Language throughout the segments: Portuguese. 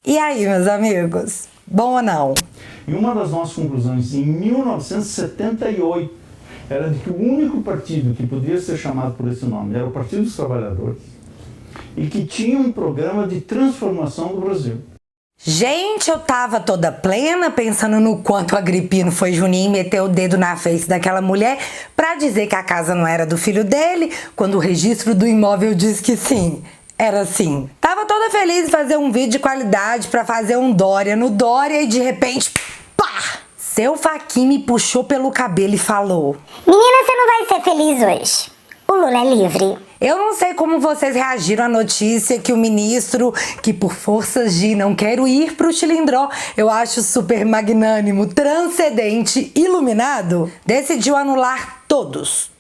E aí, meus amigos? Bom ou não? E uma das nossas conclusões em 1978 era de que o único partido que podia ser chamado por esse nome era o Partido dos Trabalhadores e que tinha um programa de transformação do Brasil. Gente, eu tava toda plena pensando no quanto o Agripino foi Juninho e meteu o dedo na face daquela mulher pra dizer que a casa não era do filho dele, quando o registro do imóvel diz que sim. Era assim. Tava toda feliz em fazer um vídeo de qualidade pra fazer um Dória no Dória e de repente, pá! Seu Fachin me puxou pelo cabelo e falou: Menina, você não vai ser feliz hoje. O Lula é livre. Eu não sei como vocês reagiram à notícia que o ministro, que por forças de não quero ir pro Chilindró, eu acho super magnânimo, transcendente, iluminado, decidiu anular todos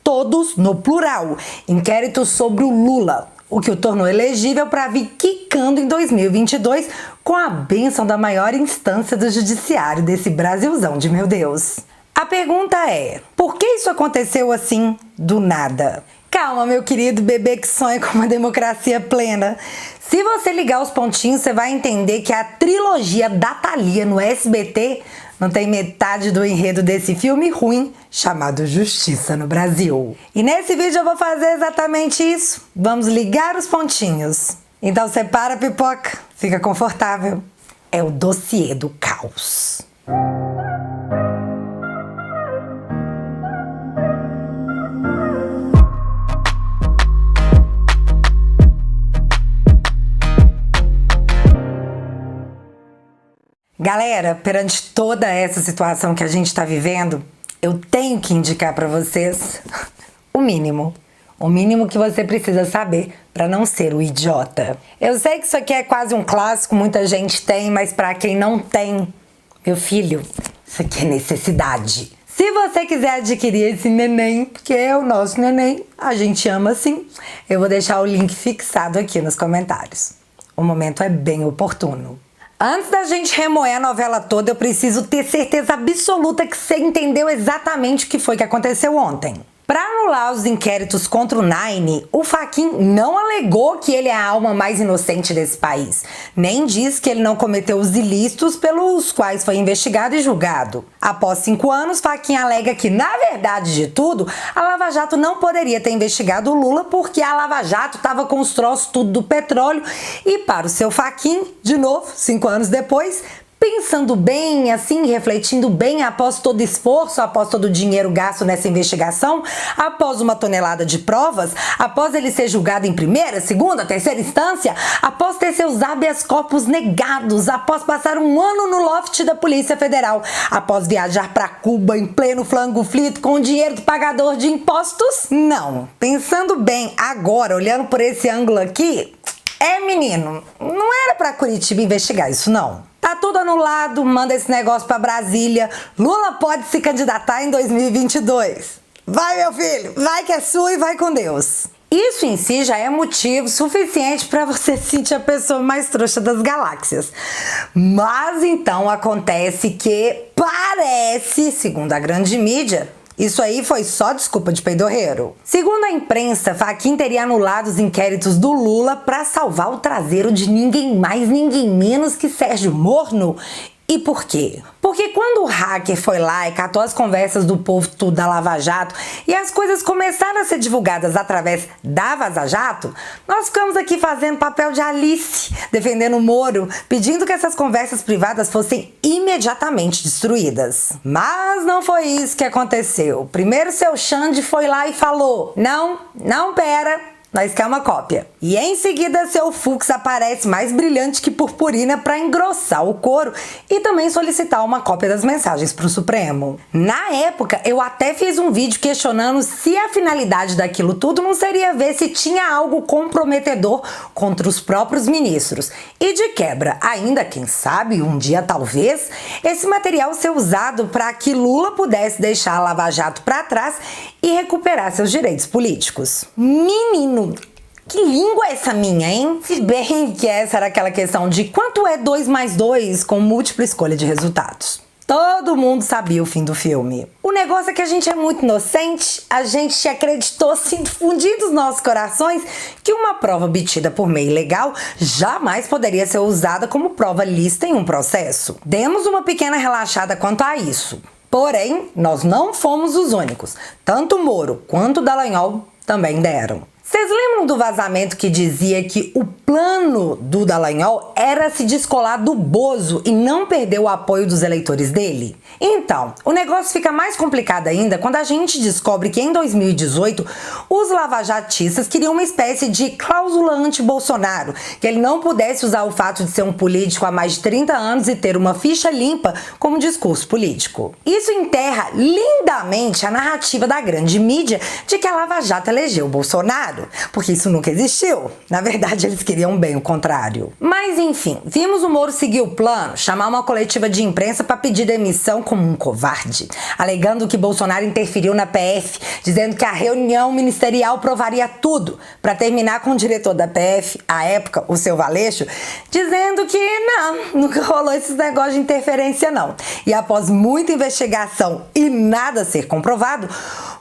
no plural, inquéritos sobre o Lula, o que o tornou elegível para vir quicando em 2022 com a bênção da maior instância do judiciário desse Brasilzão de meu Deus. A pergunta é, por que isso aconteceu assim, do nada? Calma, meu querido bebê que sonha com uma democracia plena. Se você ligar os pontinhos, você vai entender que a trilogia da Thalia no SBT não tem metade do enredo desse filme ruim chamado Justiça no Brasil. E nesse vídeo eu vou fazer exatamente isso. Vamos ligar os pontinhos. Então separa a pipoca, fica confortável. É o dossiê do caos. Galera, perante toda essa situação que a gente está vivendo, eu tenho que indicar para vocês o mínimo que você precisa saber para não ser o idiota. Eu sei que isso aqui é quase um clássico, muita gente tem, mas para quem não tem, meu filho, isso aqui é necessidade. Se você quiser adquirir esse neném, porque é o nosso neném, a gente ama sim, eu vou deixar o link fixado aqui nos comentários. O momento é bem oportuno. Antes da gente remoer a novela toda, eu preciso ter certeza absoluta que você entendeu exatamente o que foi que aconteceu ontem. Para anular os inquéritos contra o Nine, o Fachin não alegou que ele é a alma mais inocente desse país, nem diz que ele não cometeu os ilícitos pelos quais foi investigado e julgado. Após 5 anos, Fachin alega que, na verdade de tudo, a Lava Jato não poderia ter investigado o Lula porque a Lava Jato estava com os troços tudo do petróleo e, para o seu Fachin, de novo, 5 anos depois, pensando bem, assim, refletindo bem, após todo esforço, após todo o dinheiro gasto nessa investigação, após uma tonelada de provas, após ele ser julgado em primeira, segunda, terceira instância, após ter seus habeas corpus negados, após passar 1 ano no loft da Polícia Federal, após viajar para Cuba em pleno flango frito com o dinheiro do pagador de impostos? Não. Pensando bem agora, olhando por esse ângulo aqui, menino, não era para Curitiba investigar isso, não. Tá tudo anulado, manda esse negócio pra Brasília. Lula pode se candidatar em 2022. Vai, meu filho, vai que é sua e vai com Deus. Isso em si já é motivo suficiente para você se sentir a pessoa mais trouxa das galáxias. Mas então acontece que parece, segundo a grande mídia, isso aí foi só desculpa de peidorreiro. Segundo a imprensa, Fachin teria anulado os inquéritos do Lula para salvar o traseiro de ninguém mais, ninguém menos que Sérgio Moro. E por quê? Porque quando o hacker foi lá e catou as conversas do povo tudo da Lava Jato e as coisas começaram a ser divulgadas através da Vaza Jato, nós ficamos aqui fazendo papel de Alice, defendendo o Moro, pedindo que essas conversas privadas fossem imediatamente destruídas. Mas não foi isso que aconteceu. Primeiro seu Xande foi lá e falou: não, pera. Nós quer uma cópia. E em seguida, seu Fux aparece mais brilhante que purpurina para engrossar o coro e também solicitar uma cópia das mensagens para o Supremo. Na época, eu até fiz um vídeo questionando se a finalidade daquilo tudo não seria ver se tinha algo comprometedor contra os próprios ministros. E de quebra, ainda quem sabe, um dia talvez, esse material ser usado para que Lula pudesse deixar a Lava Jato para trás e recuperar seus direitos políticos. Menino, que língua é essa minha, hein? Se bem que essa era aquela questão de quanto é 2 mais 2 com múltipla escolha de resultados. Todo mundo sabia o fim do filme. O negócio é que a gente é muito inocente, a gente acreditou assim, fundindo os nossos corações, que uma prova obtida por meio ilegal jamais poderia ser usada como prova lícita em um processo. Demos uma pequena relaxada quanto a isso. Porém, nós não fomos os únicos. Tanto Moro quanto Dallagnol também deram. Vocês lembram do vazamento que dizia que o plano do Dallagnol era se descolar do Bozo e não perder o apoio dos eleitores dele? Então, o negócio fica mais complicado ainda quando a gente descobre que em 2018 os lavajatistas queriam uma espécie de cláusula anti-Bolsonaro, que ele não pudesse usar o fato de ser um político há mais de 30 anos e ter uma ficha limpa como discurso político. Isso enterra lindamente a narrativa da grande mídia de que a Lava Jato elegeu o Bolsonaro. Porque isso nunca existiu. Na verdade, eles queriam bem o contrário. Mas enfim, vimos o Moro seguir o plano, chamar uma coletiva de imprensa para pedir demissão como um covarde, alegando que Bolsonaro interferiu na PF, dizendo que a reunião ministerial provaria tudo, para terminar com o diretor da PF, à época, o seu Valeixo, dizendo que não, nunca rolou esses negócios de interferência não. E após muita investigação e nada ser comprovado,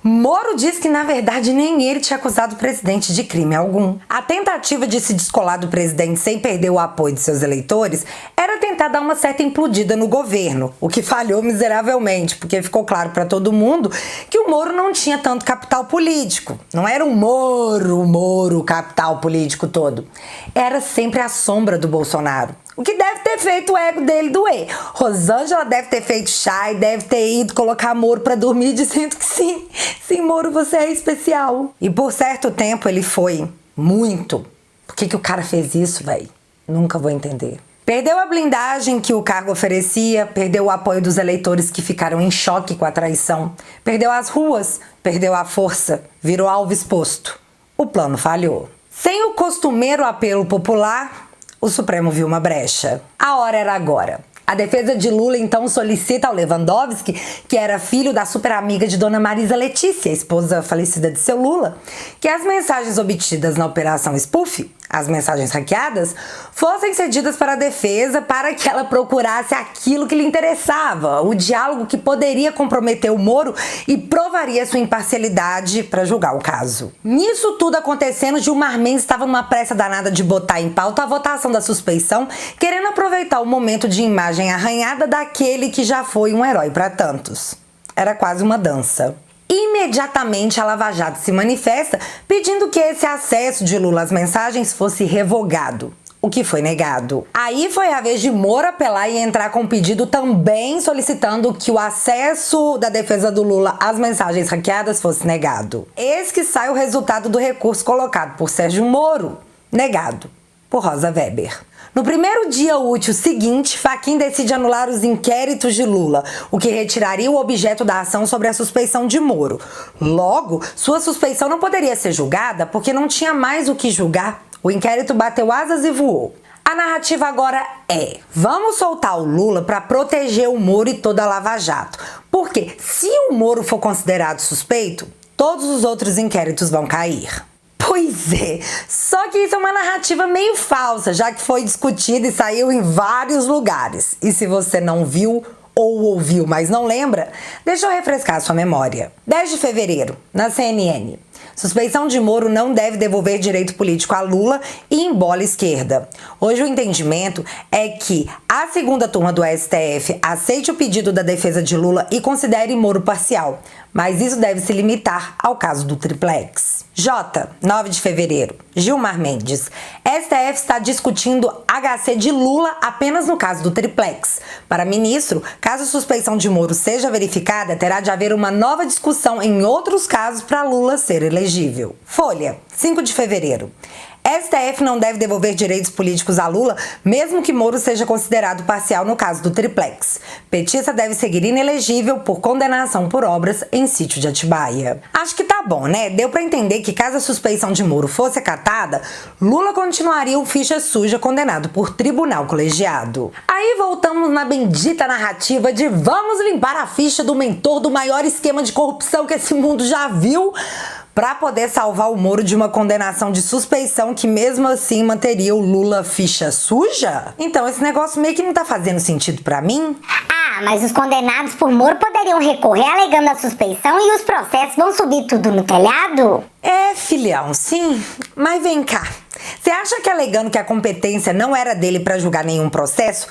Moro disse que na verdade nem ele tinha acusado o presidente de crime algum. A tentativa de se descolar do presidente sem perder o apoio de seus eleitores era tentar dar uma certa implodida no governo, o que falhou miseravelmente, porque ficou claro para todo mundo que o Moro não tinha tanto capital político. Não era o Moro, capital político todo. Era sempre a sombra do Bolsonaro. O que deve ter feito o ego dele doer. Rosângela deve ter feito chá e deve ter ido colocar Moro pra dormir dizendo que sim, Moro, você é especial. E por certo tempo ele foi muito. Por que o cara fez isso, velho? Nunca vou entender. Perdeu a blindagem que o cargo oferecia, perdeu o apoio dos eleitores que ficaram em choque com a traição, perdeu as ruas, perdeu a força, virou alvo exposto. O plano falhou. Sem o costumeiro apelo popular, o Supremo viu uma brecha. A hora era agora. A defesa de Lula então solicita ao Lewandowski, que era filho da super amiga de Dona Marisa Letícia, esposa falecida de seu Lula, que as mensagens obtidas na Operação Spoof, as mensagens hackeadas, fossem cedidas para a defesa para que ela procurasse aquilo que lhe interessava, o diálogo que poderia comprometer o Moro e provaria sua imparcialidade para julgar o caso. Nisso tudo acontecendo, Gilmar Mendes estava numa pressa danada de botar em pauta a votação da suspeição, querendo aproveitar o momento de imagem arranhada daquele que já foi um herói para tantos. Era quase uma dança. Imediatamente a Lava Jato se manifesta pedindo que esse acesso de Lula às mensagens fosse revogado, o que foi negado. Aí foi a vez de Moro apelar e entrar com um pedido também solicitando que o acesso da defesa do Lula às mensagens hackeadas fosse negado. Eis que sai o resultado do recurso colocado por Sérgio Moro, negado por Rosa Weber. No primeiro dia útil seguinte, Fachin decide anular os inquéritos de Lula, o que retiraria o objeto da ação sobre a suspeição de Moro. Logo, sua suspeição não poderia ser julgada porque não tinha mais o que julgar. O inquérito bateu asas e voou. A narrativa agora é: vamos soltar o Lula para proteger o Moro e toda a Lava Jato. Porque se o Moro for considerado suspeito, todos os outros inquéritos vão cair. Pois é, só que isso é uma narrativa meio falsa, já que foi discutida e saiu em vários lugares. E se você não viu ou ouviu, mas não lembra, deixa eu refrescar a sua memória. 10 de fevereiro, na CNN. Suspeição de Moro não deve devolver direito político a Lula e embola esquerda. Hoje o entendimento é que a segunda turma do STF aceite o pedido da defesa de Lula e considere Moro parcial, mas isso deve se limitar ao caso do triplex. J, 9 de fevereiro, Gilmar Mendes. STF está discutindo HC de Lula apenas no caso do triplex. Para ministro, caso a suspeição de Moro seja verificada, terá de haver uma nova discussão em outros casos para Lula ser elegível. Folha, 5 de fevereiro. STF não deve devolver direitos políticos a Lula, mesmo que Moro seja considerado parcial no caso do triplex. Petista deve seguir inelegível por condenação por obras em sítio de Atibaia. Acho que tá bom, né? Deu pra entender que caso a suspeição de Moro fosse acatada, Lula continuaria o ficha suja condenado por tribunal colegiado. Aí voltamos na bendita narrativa de vamos limpar a ficha do mentor do maior esquema de corrupção que esse mundo já viu, para poder salvar o Moro de uma condenação de suspeição que mesmo assim manteria o Lula ficha suja? Então esse negócio meio que não tá fazendo sentido pra mim. Ah, Ah, mas os condenados por Moro poderiam recorrer alegando a suspeição e os processos vão subir tudo no telhado? É, filhão, sim. Mas vem cá. Você acha que alegando que a competência não era dele pra julgar nenhum processo,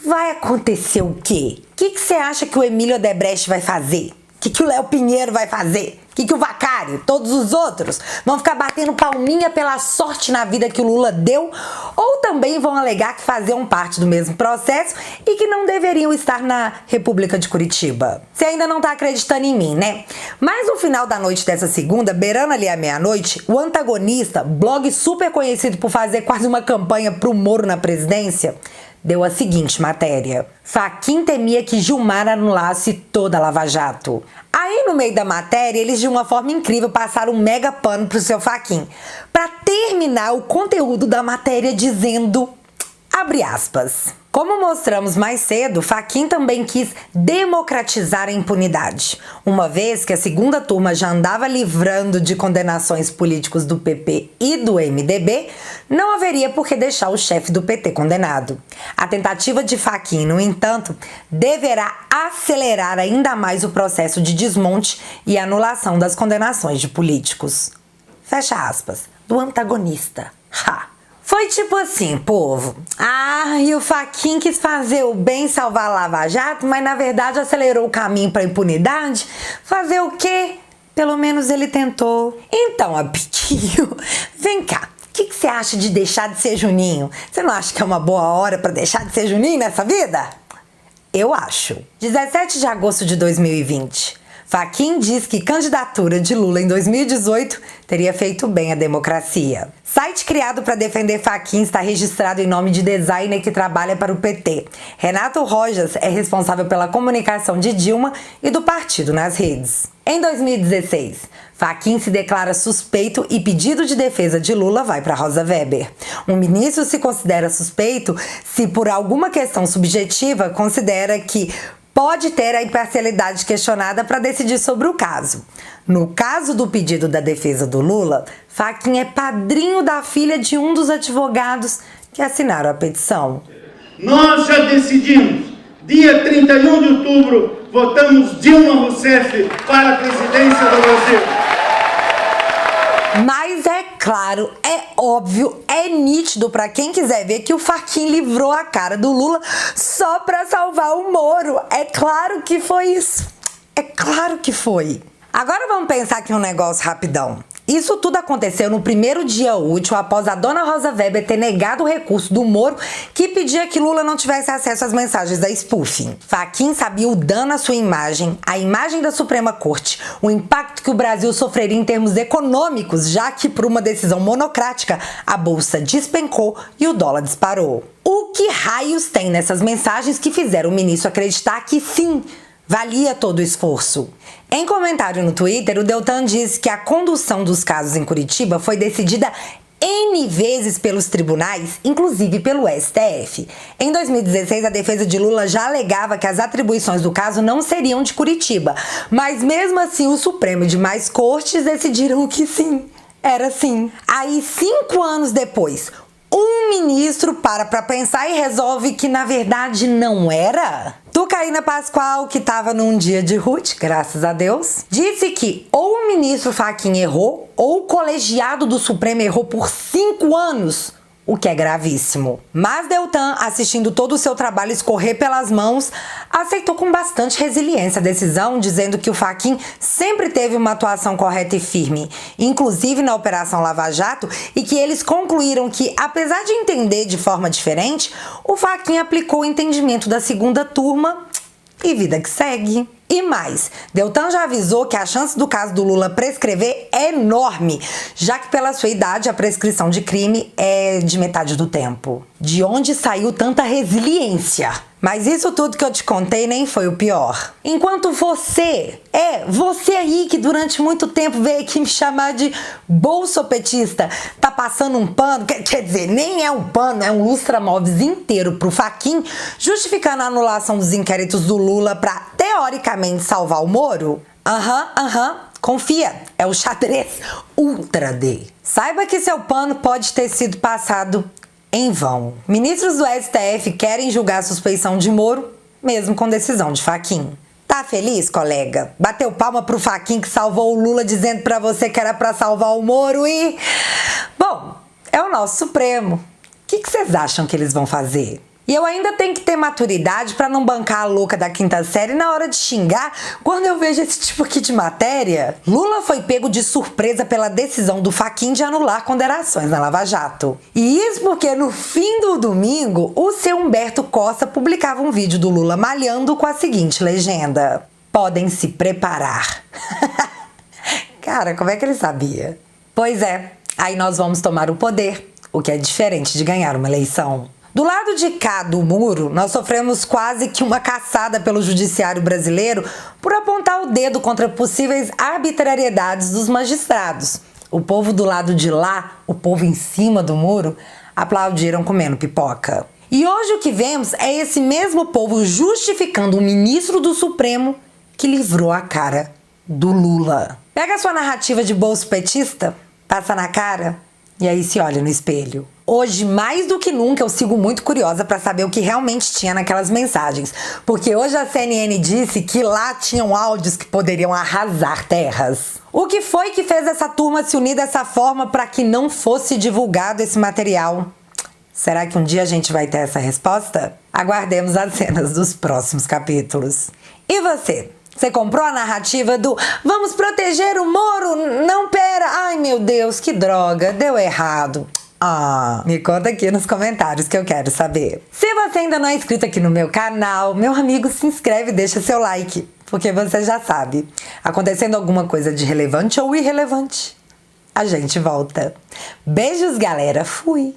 vai acontecer o quê? O que você acha que o Emílio Odebrecht vai fazer? O que o Léo Pinheiro vai fazer? O que o Vacário, todos os outros, vão ficar batendo palminha pela sorte na vida que o Lula deu? Ou também vão alegar que faziam parte do mesmo processo e que não deveriam estar na República de Curitiba? Você ainda não tá acreditando em mim, né? Mas no final da noite dessa segunda, beirando ali a meia-noite, o Antagonista, blog super conhecido por fazer quase uma campanha pro Moro na presidência, deu a seguinte matéria: Fachin temia que Gilmar anulasse toda a Lava Jato. Aí, no meio da matéria, eles de uma forma incrível passaram um mega pano pro seu Fachin, para terminar o conteúdo da matéria dizendo, abre aspas, como mostramos mais cedo, Fachin também quis democratizar a impunidade, uma vez que a segunda turma já andava livrando de condenações políticos do PP e do MDB, não haveria por que deixar o chefe do PT condenado. A tentativa de Fachin, no entanto, deverá acelerar ainda mais o processo de desmonte e anulação das condenações de políticos. Fecha aspas. Do Antagonista. Ha! Foi tipo assim, povo. E o Fachin quis fazer o bem, salvar a Lava Jato, mas na verdade acelerou o caminho para a impunidade. Fazer o quê? Pelo menos ele tentou. Então, Apitinho, vem cá. O que você acha de deixar de ser Juninho? Você não acha que é uma boa hora para deixar de ser Juninho nessa vida? Eu acho. 17 de agosto de 2020. Fachin diz que candidatura de Lula em 2018 teria feito bem à democracia. Site criado para defender Fachin está registrado em nome de designer que trabalha para o PT. Renato Rojas é responsável pela comunicação de Dilma e do partido nas redes. Em 2016, Fachin se declara suspeito e pedido de defesa de Lula vai para Rosa Weber. Um ministro se considera suspeito se, por alguma questão subjetiva, considera que pode ter a imparcialidade questionada para decidir sobre o caso. No caso do pedido da defesa do Lula, Fachin é padrinho da filha de um dos advogados que assinaram a petição. Nós já decidimos, dia 31 de outubro, votamos Dilma Rousseff para a presidência do Brasil. Mas é claro, é óbvio, é nítido para quem quiser ver que o Fachin livrou a cara do Lula só para salvar o Moro. É claro que foi isso. É claro que foi. Agora vamos pensar aqui um negócio rapidão. Isso tudo aconteceu no primeiro dia útil após a dona Rosa Weber ter negado o recurso do Moro que pedia que Lula não tivesse acesso às mensagens da spoofing. Fachin sabia o dano à sua imagem, a imagem da Suprema Corte, o impacto que o Brasil sofreria em termos econômicos, já que por uma decisão monocrática a bolsa despencou e o dólar disparou. O que raios tem nessas mensagens que fizeram o ministro acreditar que sim, valia todo o esforço? Em comentário no Twitter, o Deltan disse que a condução dos casos em Curitiba foi decidida N vezes pelos tribunais, inclusive pelo STF. Em 2016, a defesa de Lula já alegava que as atribuições do caso não seriam de Curitiba, mas mesmo assim o Supremo e demais cortes decidiram que sim, era sim. Aí, 5 anos depois, um ministro para pensar e resolve que na verdade não era? Tucaína Pascoal, que estava num dia de Ruth, graças a Deus, disse que ou o ministro Fachin errou ou o colegiado do Supremo errou por 5 anos, o que é gravíssimo. Mas Deltan, assistindo todo o seu trabalho escorrer pelas mãos, aceitou com bastante resiliência a decisão, dizendo que o Fachin sempre teve uma atuação correta e firme, inclusive na Operação Lava Jato, e que eles concluíram que, apesar de entender de forma diferente, o Fachin aplicou o entendimento da segunda turma e vida que segue. E mais, Deltan já avisou que a chance do caso do Lula prescrever é enorme, já que pela sua idade a prescrição de crime é de metade do tempo. De onde saiu tanta resiliência? Mas isso tudo que eu te contei nem foi o pior. Enquanto você aí que durante muito tempo veio aqui me chamar de bolsopetista, tá passando um pano, quer dizer, nem é um pano, é um lustramóveis inteiro pro Fachin, justificando a anulação dos inquéritos do Lula pra, teoricamente, salvar o Moro? Confia, é o xadrez Ultra D. Saiba que seu pano pode ter sido passado em vão. Ministros do STF querem julgar a suspeição de Moro, mesmo com decisão de Fachin. Tá feliz, colega? Bateu palma pro Fachin que salvou o Lula dizendo pra você que era pra salvar o Moro e... Bom, é o nosso Supremo. O que vocês acham que eles vão fazer? E eu ainda tenho que ter maturidade pra não bancar a louca da quinta série na hora de xingar quando eu vejo esse tipo aqui de matéria. Lula foi pego de surpresa pela decisão do Fachin de anular condenações na Lava Jato. E isso porque no fim do domingo, o seu Humberto Costa publicava um vídeo do Lula malhando com a seguinte legenda: podem se preparar. Cara, como é que ele sabia? Pois é, aí nós vamos tomar o poder, o que é diferente de ganhar uma eleição. Do lado de cá do muro, nós sofremos quase que uma caçada pelo judiciário brasileiro por apontar o dedo contra possíveis arbitrariedades dos magistrados. O povo do lado de lá, o povo em cima do muro, aplaudiram comendo pipoca. E hoje o que vemos é esse mesmo povo justificando um ministro do Supremo que livrou a cara do Lula. Pega a sua narrativa de bolso petista, passa na cara e aí se olha no espelho. Hoje, mais do que nunca, eu sigo muito curiosa para saber o que realmente tinha naquelas mensagens. Porque hoje a CNN disse que lá tinham áudios que poderiam arrasar terras. O que foi que fez essa turma se unir dessa forma para que não fosse divulgado esse material? Será que um dia a gente vai ter essa resposta? Aguardemos as cenas dos próximos capítulos. E você? Você comprou a narrativa do vamos proteger o Moro? Não, pera. Ai, meu Deus, que droga. Deu errado. Me conta aqui nos comentários que eu quero saber. Se você ainda não é inscrito aqui no meu canal, meu amigo, se inscreve e deixa seu like. Porque você já sabe, acontecendo alguma coisa de relevante ou irrelevante, a gente volta. Beijos, galera. Fui!